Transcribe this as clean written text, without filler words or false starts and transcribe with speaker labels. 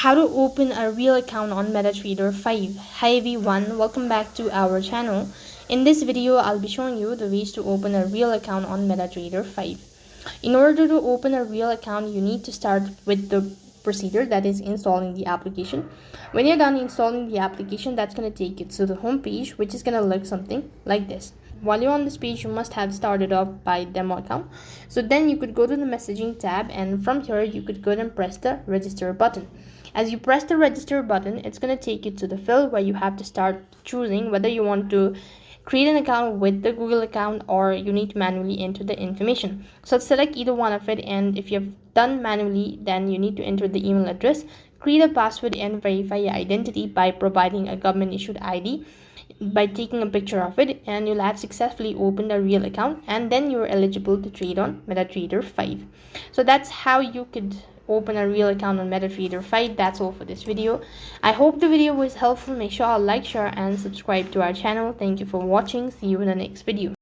Speaker 1: How to open a real account on Metatrader 5. Hi everyone, welcome back to our channel. In this video, I'll be showing you the ways to open a real account on Metatrader 5. In order to open a real account, you need to start with the procedure, that is installing the application. When you're done installing the application, that's going to take you to the home page, which is going to look something like this. While you're on this page, you must have started off by demo account. So then you could go to the messaging tab, and from here you could go and press the register button. As you press the register button, it's going to take you to the field where you have to start choosing whether you want to create an account with the Google account or you need to manually enter the information. So select either one of it, and if you've done manually, then you need to enter the email address, create a password, and verify your identity by providing a government issued ID by taking a picture of it, and you'll have successfully opened a real account, and then you're eligible to trade on Metatrader 5. So that's how you could open a real account on Metatrader 5. That's all for this video. I hope the video was helpful. Make sure to like, share, and subscribe to our channel. Thank you for watching. See you in the next video.